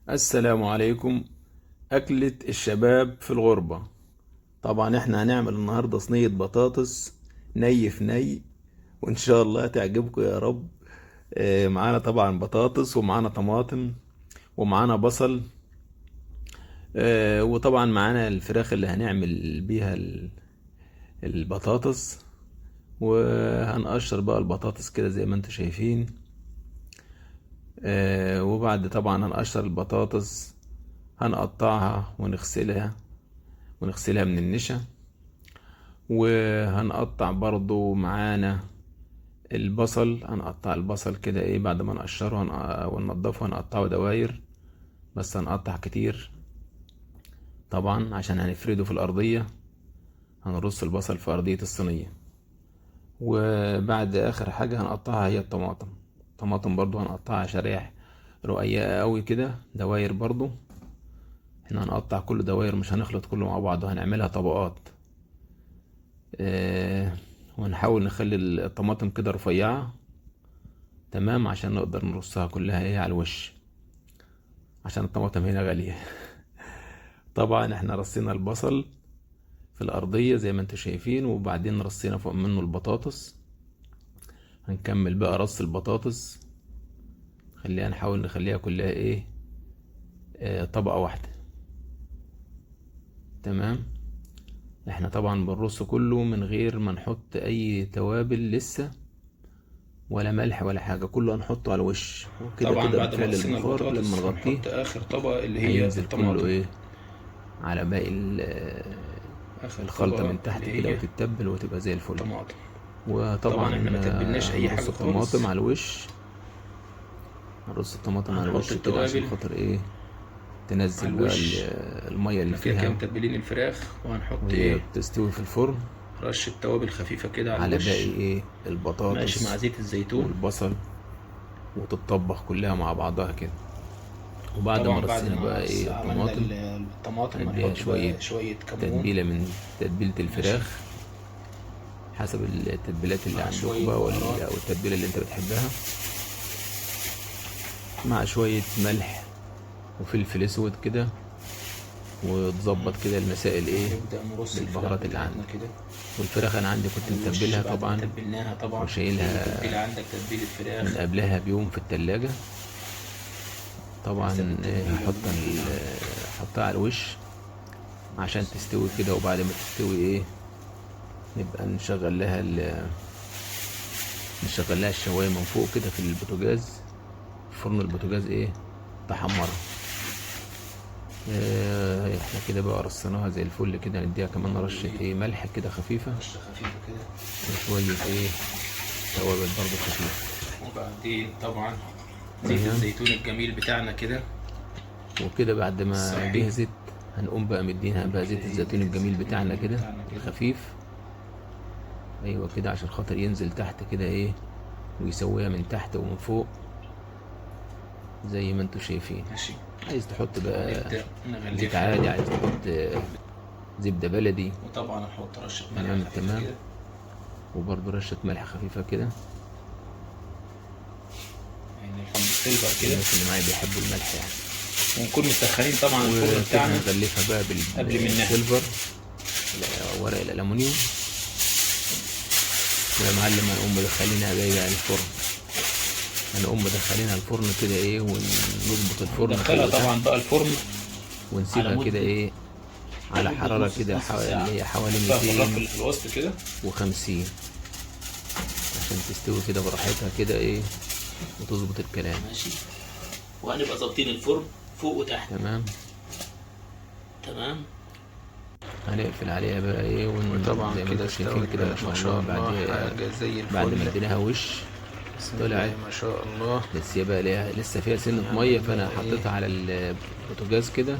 السلام عليكم. أكلة الشباب في الغربة. طبعا احنا هنعمل النهاردة صينية بطاطس ني في ني، وإن شاء الله تعجبكم يا رب. معانا طبعا بطاطس، ومعانا طماطم، ومعانا بصل. وطبعا معانا الفراخ اللي هنعمل بيها البطاطس. وهنقشر بقى البطاطس كده زي ما انتم شايفين. وبعد طبعا هنقشر البطاطس، هنقطعها ونغسلها من النشا. وهنقطع برضو معانا البصل، هنقطع البصل كده ايه بعد ما نقشره وننضفه، هنقطعه دواير، بس هنقطع كتير طبعا عشان هنفرده في الأرضية. هنرص البصل في أرضية الصينية. وبعد آخر حاجة هنقطعها هي الطماطم برضو هنقطعها شرايح رقيقة قوي كده، دواير برضو. احنا هنقطع كل دواير، مش هنخلط كله مع بعض، وهنعملها طبقات. آه، ونحاول نخلي الطماطم كده رفيعة تمام، عشان نقدر نرصها كلها ايه على الوش، عشان الطماطم هنا غالية. طبعا احنا رصينا البصل في الأرضية زي ما انتم شايفين، وبعدين رصينا فوق منه البطاطس. هنكمل بقى رص البطاطس، نحاول نخليها كلها ايه طبقة واحدة تمام. احنا طبعا بنرص كله من غير ما نحط اي توابل لسه، ولا ملح ولا حاجة، كله هنحطه على الوش وكده طبعا كده بعد ما بفعل رصينا البخار لما البطاطس نغطيه هنحط اخر طبقة اللي هي هينزل كله الطماطم. ايه على باقي اخر الخلطة طبقة من تحت اللي كده، هي وتتبل وتبقى زي الفل. الطماطم. طبعا احنا وطبعا ما تبلناش اي هنرص حاجة الطماطم خالص. على الوش، هنرص الطماطم على هنحط الوش كده عشان التوابل خاطر ايه على تنزل بقى الوش. المية اللي احنا كده كده فيها، متبلين الفراخ، وهنحط وهي ايه بتستوي في الفرن رشة توابل خفيفة كده على على باقي الوش، ايه ماشي مع البطاطس زيت الزيتون. والبصل، وتتطبخ كلها مع بعضها كده. وبعد ما طبعا بعد رصينا بقى ما ايه عملنا الطماطم، الطماطم هنديها هنحط شوية بقى شوية كمون. تتبيلة من تتبيلة ماشي، الفراخ، حسب التتبيلات اللي مع عندكم شوية بقى، بهارات. أو التتبيلة اللي انت بتحبها، مع شوية ملح وفلفل اسود كده. وتظبط كده المسائل ايه هنبدأ نرص الفراخ بالبهارات اللي بتاعتنا عندك. كده والفراخ انا عندي كنت على الوش. متبلها بعد ما طبعا، تبلناها طبعا اي وشايلها تتبيلة عندك، تتبيلة من فراخ قبلها بيوم في التلاجة. حسب طبعا التتبيلة الموجودة عندك. هحطها على الوش عشان تستوي كده. وبعد ما تستوي ايه نبقى نشغل لها الشواية من فوق كده في البوتاجاز، في فرن البوتاجاز ايه تحمرها. احنا كده بقى رصيناها زي الفل كده، نديها كمان رشة ايه ملح كده خفيفة، رشة خفيفة كده. وشوية ايه توابل برضه خفيفة. وبعدين طبعا زيت تمام. الزيتون الجميل بتاعنا كده وكده بعد ما الصحي. جهزت هنقوم بقى مدينها بقى زيت كده الزيتون زيت الجميل الزيتون بتاعنا الجميل كده بتاعنا كده. الخفيف. ايوه كده عشان خاطر ينزل تحت كده ايه، ويسويها من تحت ومن فوق زي ما انتوا شايفين. ماشي. عايز تحط بقى وهنبدأ زيت نغلفها. عادي، عايز تحط زبدة بلدي، وطبعا هنحط رشة ملح تمام خفيفة التمام. كده. وبرضه رشة ملح خفيفة كده، يعني السيلفر كده. الناس اللي معايا بيحبوا الملح يعني. ونكون مسخنين طبعا الفرن وكده بتاعنا هنغلفها بقى قبل منها. بالسيلفر، ورق الألمونيوم. ويا معلم هنقوم مدخلينها بقى الفرن، هنقوم مدخلينها الفرن كده ايه، ونظبط الفرن فوق ندخلها طبعا وتحت، بقى الفرن على ونسيبها كده مدة ايه على حرارة كده نص ساعة. اللي هي حوالي نحطها في الرف 250 اللي في الوسط كده. عشان تستوي كده براحتها كده ايه، وتظبط الكلام. ماشي. وهنبقى ظابطين الفرن فوق وتحت. تمام. تمام. هنقفل عليها بقى ايه، وطبعا زي ما كده انتم شايفين استوت كده ما بقت شاء ما الله. شاء الله حاجة زي بعد ما الفل. اديناها وش بسم طلعت، الله ما شاء الله. بس هي بقى لسه فيها سنة نعمل مية، فانا بقى ايه حطيتها على البوتاجاز كده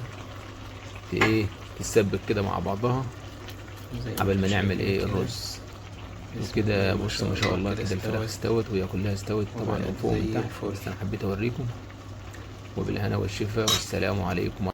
ايه تتسبك كده مع بعضها زي ما قبل انتم ما نعمل شايفين ايه كده. الرز. بسم الله وكده ما بص شاء ما شاء الله الله كده كده الفراخ استوت استوت، وهي كلها استوت طبعا من وبقت فوق ومن زي تحت، الفل. بس انا حبيت اوريكم. وبالهنا والشفا، والسلام عليكم.